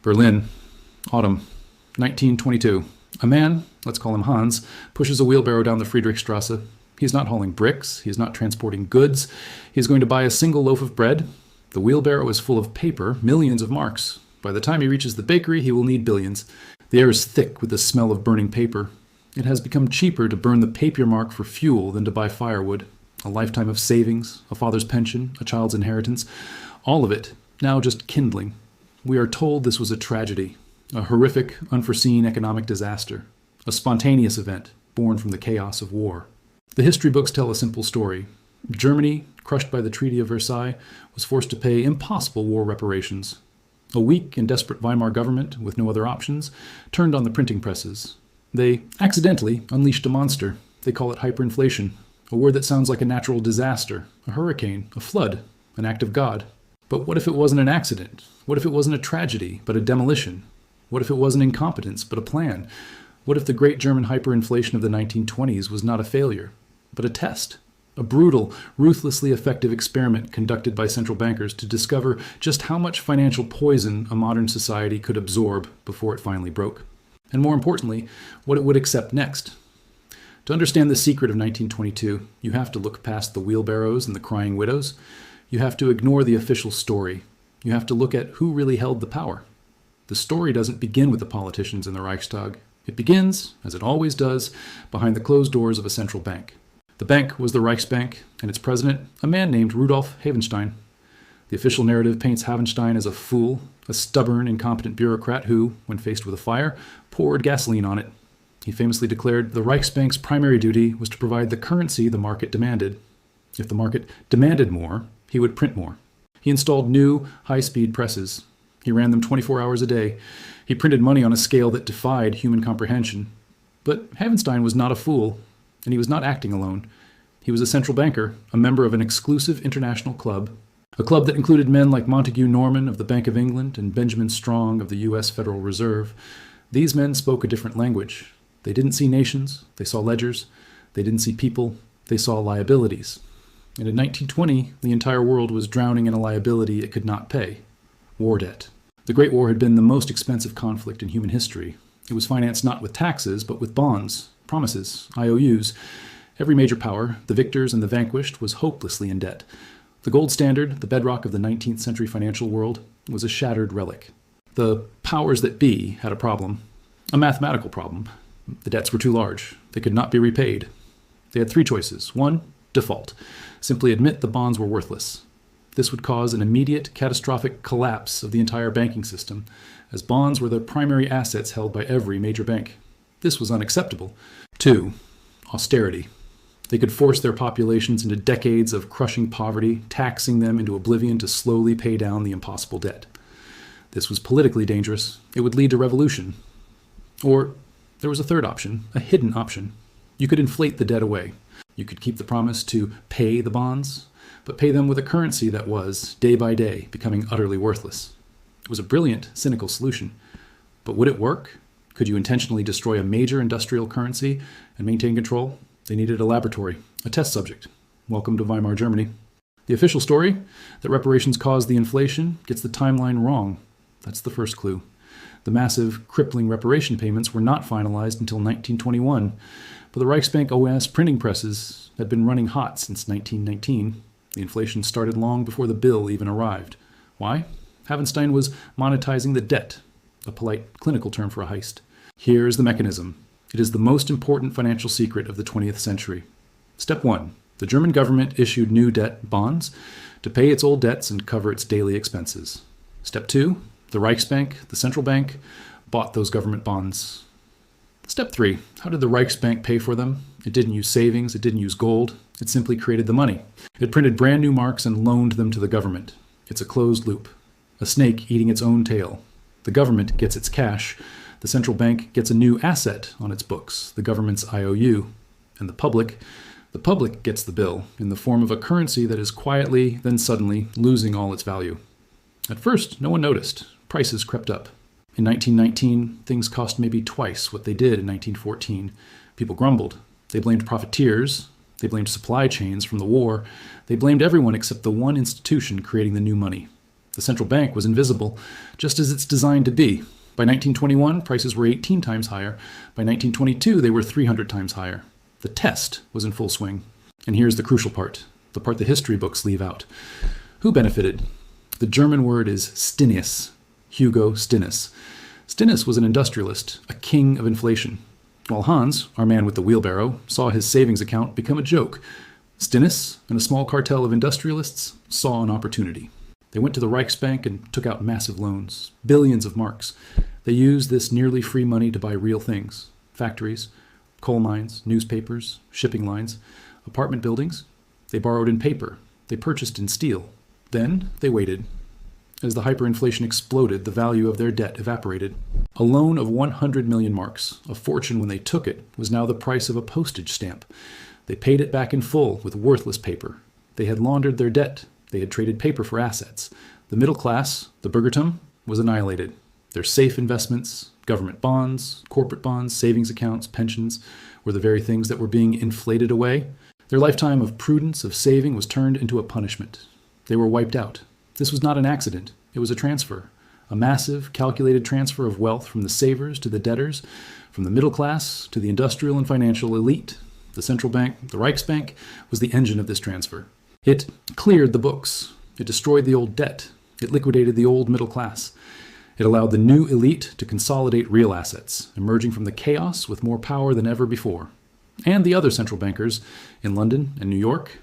Berlin, autumn, 1922. A man, let's call him Hans, pushes a wheelbarrow down the Friedrichstrasse. He's not hauling bricks. He's not transporting goods. He's going to buy a single loaf of bread. The wheelbarrow is full of paper, millions of marks. By the time he reaches the bakery, he will need billions. The air is thick with the smell of burning paper. It has become cheaper to burn the papier mark for fuel than to buy firewood. A lifetime of savings, a father's pension, a child's inheritance, all of it now just kindling. We are told this was a tragedy, a horrific, unforeseen economic disaster, a spontaneous event born from the chaos of war. The history books tell a simple story. Germany, crushed by the Treaty of Versailles, was forced to pay impossible war reparations. A weak and desperate Weimar government, with no other options, turned on the printing presses. They accidentally unleashed a monster. They call it hyperinflation, a word that sounds like a natural disaster, a hurricane, a flood, an act of God. But what if it wasn't an accident? What if it wasn't a tragedy, but a demolition? What if it wasn't incompetence, but a plan? What if the great German hyperinflation of the 1920s was not a failure, but a test? A brutal, ruthlessly effective experiment conducted by central bankers to discover just how much financial poison a modern society could absorb before it finally broke. And more importantly, what it would accept next. To understand the secret of 1922, you have to look past the wheelbarrows and the crying widows. You have to ignore the official story. You have to look at who really held the power. The story doesn't begin with the politicians in the Reichstag. It begins, as it always does, behind the closed doors of a central bank. The bank was the Reichsbank, and its president, a man named Rudolf Havenstein. The official narrative paints Havenstein as a fool, a stubborn, incompetent bureaucrat who, when faced with a fire, poured gasoline on it. He famously declared the Reichsbank's primary duty was to provide the currency the market demanded. If the market demanded more, he would print more. He installed new, high-speed presses. He ran them 24 hours a day. He printed money on a scale that defied human comprehension. But Havenstein was not a fool, and he was not acting alone. He was a central banker, a member of an exclusive international club, a club that included men like Montague Norman of the Bank of England and Benjamin Strong of the U.S. Federal Reserve. These men spoke a different language. They didn't see nations, they saw ledgers. They didn't see people, they saw liabilities. And in 1920, the entire world was drowning in a liability it could not pay: war debt. The Great War had been the most expensive conflict in human history. It was financed not with taxes, but with bonds, promises, IOUs. Every major power, the victors and the vanquished, was hopelessly in debt. The gold standard, the bedrock of the 19th century financial world, was a shattered relic. The powers that be had a problem, a mathematical problem. The debts were too large. They could not be repaid. They had three choices. One, default. Simply admit the bonds were worthless. This would cause an immediate, catastrophic collapse of the entire banking system, as bonds were the primary assets held by every major bank. This was unacceptable. Two, austerity. They could force their populations into decades of crushing poverty, taxing them into oblivion to slowly pay down the impossible debt. This was politically dangerous. It would lead to revolution. Or there was a third option, a hidden option. You could inflate the debt away. You could keep the promise to pay the bonds, but pay them with a currency that was, day by day, becoming utterly worthless. It was a brilliant, cynical solution. But would it work? Could you intentionally destroy a major industrial currency and maintain control? They needed a laboratory, a test subject. Welcome to Weimar, Germany. The official story, that reparations caused the inflation, gets the timeline wrong. That's the first clue. The massive, crippling reparation payments were not finalized until 1921, but the Reichsbank OS printing presses had been running hot since 1919. The inflation started long before the bill even arrived. Why? Havenstein was monetizing the debt, a polite clinical term for a heist. Here is the mechanism. It is the most important financial secret of the 20th century. Step 1. The German government issued new debt bonds to pay its old debts and cover its daily expenses. Step 2. The Reichsbank, the central bank, bought those government bonds. Step 3. How did the Reichsbank pay for them? It didn't use savings, it didn't use gold, it simply created the money. It printed brand new marks and loaned them to the government. It's a closed loop, a snake eating its own tail. The government gets its cash, the central bank gets a new asset on its books, the government's IOU, and the public gets the bill in the form of a currency that is quietly, then suddenly, losing all its value. At first, no one noticed. Prices crept up. In 1919, things cost maybe twice what they did in 1914. People grumbled. They blamed profiteers. They blamed supply chains from the war. They blamed everyone except the one institution creating the new money. The central bank was invisible, just as it's designed to be. By 1921, prices were 18 times higher. By 1922, they were 300 times higher. The test was in full swing. And here's the crucial part, the part the history books leave out. Who benefited? The German word is Stinnes, Hugo Stinnes. Stinnes was an industrialist, a king of inflation. While Hans, our man with the wheelbarrow, saw his savings account become a joke, Stinnes and a small cartel of industrialists saw an opportunity. They went to the Reichsbank and took out massive loans, billions of marks. They used this nearly free money to buy real things: factories, coal mines, newspapers, shipping lines, apartment buildings. They borrowed in paper. They purchased in steel. Then they waited. As the hyperinflation exploded, the value of their debt evaporated. A loan of 100 million marks, a fortune when they took it, was now the price of a postage stamp. They paid it back in full with worthless paper. They had laundered their debt. They had traded paper for assets. The middle class, the Bürgertum, was annihilated. Their safe investments, government bonds, corporate bonds, savings accounts, pensions, were the very things that were being inflated away. Their lifetime of prudence, of saving, was turned into a punishment. They were wiped out. This was not an accident. It was a transfer. A massive, calculated transfer of wealth from the savers to the debtors, from the middle class to the industrial and financial elite. The central bank, the Reichsbank, was the engine of this transfer. It cleared the books. It destroyed the old debt. It liquidated the old middle class. It allowed the new elite to consolidate real assets, emerging from the chaos with more power than ever before. And the other central bankers in London and New York,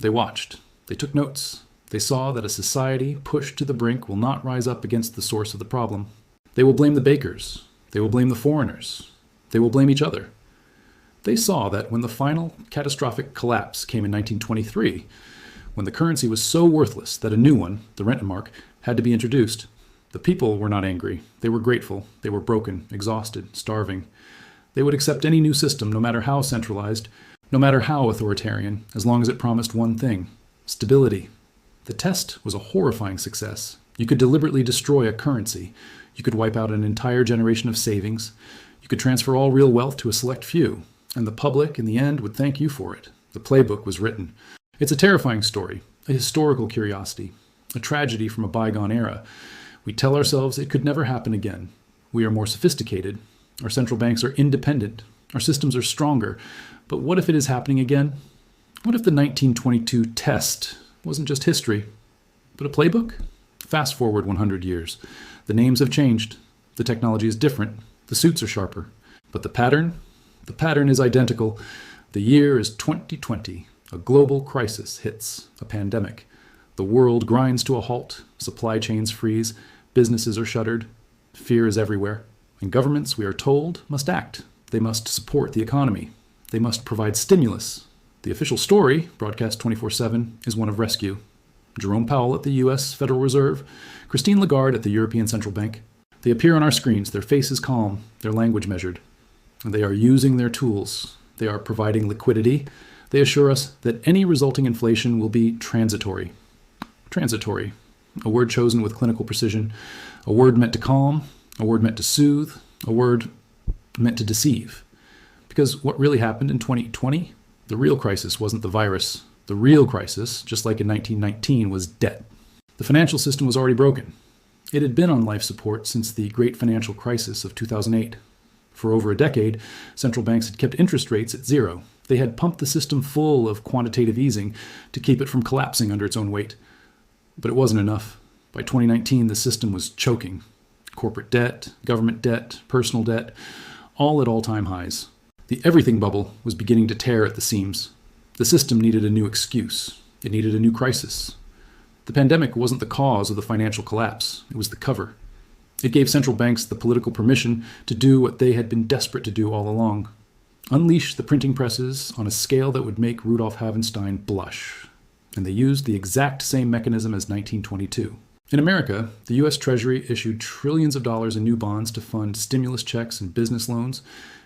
they watched. They took notes. They saw that a society pushed to the brink will not rise up against the source of the problem. They will blame the bakers. They will blame the foreigners. They will blame each other. They saw that when the final catastrophic collapse came in 1923, when the currency was so worthless that a new one, the Rentenmark, had to be introduced, the people were not angry. They were grateful. They were broken, exhausted, starving. They would accept any new system, no matter how centralized, no matter how authoritarian, as long as it promised one thing: stability. The test was a horrifying success. You could deliberately destroy a currency. You could wipe out an entire generation of savings. You could transfer all real wealth to a select few. And the public, in the end, would thank you for it. The playbook was written. It's a terrifying story, a historical curiosity, a tragedy from a bygone era. We tell ourselves it could never happen again. We are more sophisticated. Our central banks are independent. Our systems are stronger. But what if it is happening again? What if the 1922 test wasn't just history, but a playbook? Fast forward 100 years. The names have changed. The technology is different. The suits are sharper. But the pattern is identical. The year is 2020. A global crisis hits, a pandemic. The world grinds to a halt. Supply chains freeze. Businesses are shuttered. Fear is everywhere. And governments, we are told, must act. They must support the economy. They must provide stimulus. The official story, broadcast 24/7, is one of rescue. Jerome Powell at the U.S. Federal Reserve, Christine Lagarde at the European Central Bank. They appear on our screens, their faces calm, their language measured. And they are using their tools. They are providing liquidity. They assure us that any resulting inflation will be transitory. Transitory, a word chosen with clinical precision, a word meant to calm, a word meant to soothe, a word meant to deceive. Because what really happened in 2020, the real crisis wasn't the virus. The real crisis, just like in 1919, was debt. The financial system was already broken. It had been on life support since the great financial crisis of 2008. For over a decade, central banks had kept interest rates at zero. They had pumped the system full of quantitative easing to keep it from collapsing under its own weight. But it wasn't enough. By 2019, the system was choking. Corporate debt, government debt, personal debt, all at all-time highs. The everything bubble was beginning to tear at the seams. The system needed a new excuse. It needed a new crisis. The pandemic wasn't the cause of the financial collapse. It was the cover. It gave central banks the political permission to do what they had been desperate to do all along: unleash the printing presses on a scale that would make Rudolf Havenstein blush. And they used the exact same mechanism as 1922. In America, the U.S. Treasury issued trillions of dollars in new bonds to fund stimulus checks and business loans.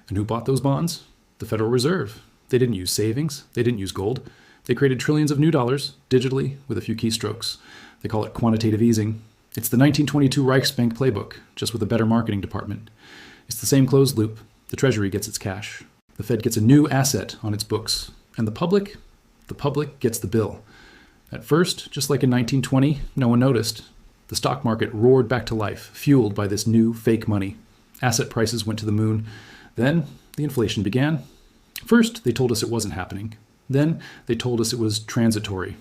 And who bought those bonds? The Federal Reserve. They didn't use savings. They didn't use gold. They created trillions of new dollars, digitally, with a few keystrokes. They call it quantitative easing. It's the 1922 Reichsbank playbook, just with a better marketing department. It's the same closed loop. The Treasury gets its cash. The Fed gets a new asset on its books. And the public gets the bill. At first, just like in 1920, no one noticed. The stock market roared back to life, fueled by this new fake money. Asset prices went to the moon. Then the inflation began. First, they told us it wasn't happening. Then they told us it was transitory.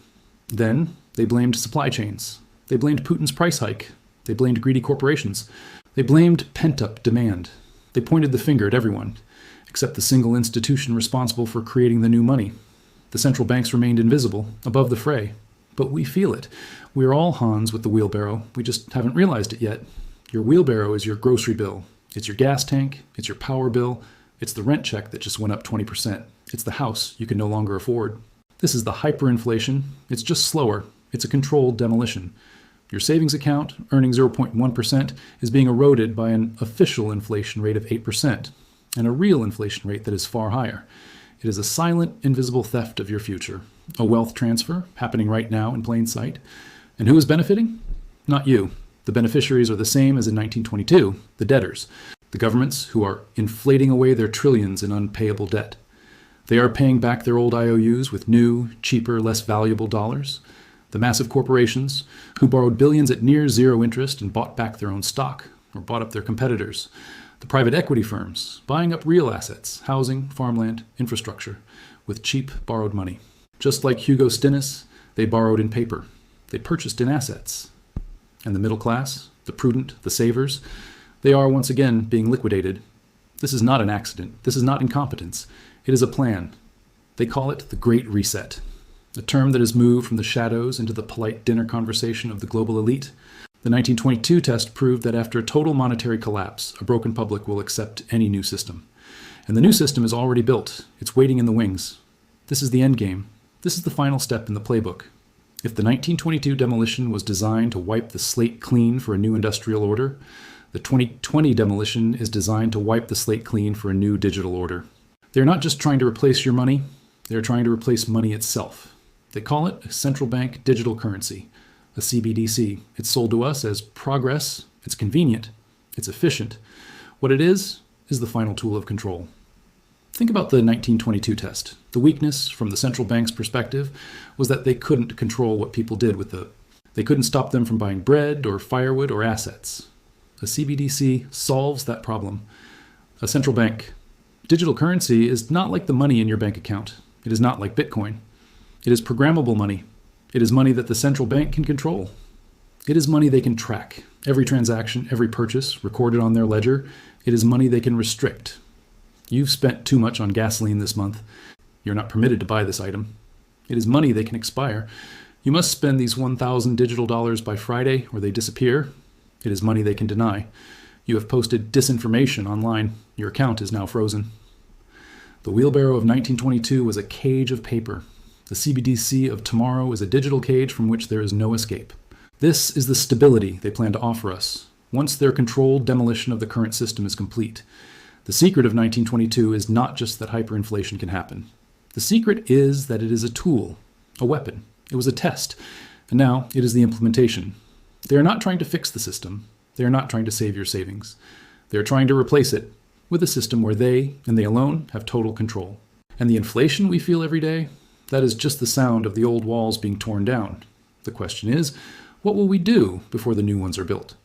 Then they blamed supply chains. They blamed Putin's price hike. They blamed greedy corporations. They blamed pent-up demand. They pointed the finger at everyone, except the single institution responsible for creating the new money. The central banks remained invisible, above the fray. But we feel it. We are all Hans with the wheelbarrow. We just haven't realized it yet. Your wheelbarrow is your grocery bill. It's your gas tank. It's your power bill. It's the rent check that just went up 20%. It's the house you can no longer afford. This is the hyperinflation. It's just slower. It's a controlled demolition. Your savings account, earning 0.1%, is being eroded by an official inflation rate of 8%, and a real inflation rate that is far higher. It is a silent, invisible theft of your future, a wealth transfer happening right now in plain sight. And who is benefiting? Not you. The beneficiaries are the same as in 1922, the debtors, the governments who are inflating away their trillions in unpayable debt. They are paying back their old IOUs with new, cheaper, less valuable dollars. The massive corporations who borrowed billions at near zero interest and bought back their own stock or bought up their competitors. The private equity firms buying up real assets, housing, farmland, infrastructure, with cheap borrowed money. Just like Hugo Stinnes, they borrowed in paper. They purchased in assets. And the middle class, the prudent, the savers, they are once again being liquidated. This is not an accident. This is not incompetence. It is a plan. They call it the Great Reset, a term that has moved from the shadows into the polite dinner conversation of the global elite. The 1922 test proved that after a total monetary collapse, a broken public will accept any new system. And the new system is already built. It's waiting in the wings. This is the end game. This is the final step in the playbook. If the 1922 demolition was designed to wipe the slate clean for a new industrial order, the 2020 demolition is designed to wipe the slate clean for a new digital order. They're not just trying to replace your money, they're trying to replace money itself. They call it a central bank digital currency, a CBDC. It's sold to us as progress, it's convenient, it's efficient. What it is the final tool of control. Think about the 1922 test. The weakness, from the central bank's perspective, was that they couldn't control what people did with it. They couldn't stop them from buying bread or firewood or assets. A CBDC solves that problem. A central bank digital currency is not like the money in your bank account. It is not like Bitcoin. It is programmable money. It is money that the central bank can control. It is money they can track. Every transaction, every purchase, recorded on their ledger. It is money they can restrict. You've spent too much on gasoline this month. You're not permitted to buy this item. It is money they can expire. You must spend these 1,000 digital dollars by Friday or they disappear. It is money they can deny. You have posted disinformation online. Your account is now frozen. The wheelbarrow of 1922 was a cage of paper. The CBDC of tomorrow is a digital cage from which there is no escape. This is the stability they plan to offer us once their controlled demolition of the current system is complete. The secret of 1922 is not just that hyperinflation can happen. The secret is that it is a tool, a weapon. It was a test, and now it is the implementation. They are not trying to fix the system. They are not trying to save your savings. They are trying to replace it with a system where they, and they alone, have total control. And the inflation we feel every day, that is just the sound of the old walls being torn down. The question is, what will we do before the new ones are built?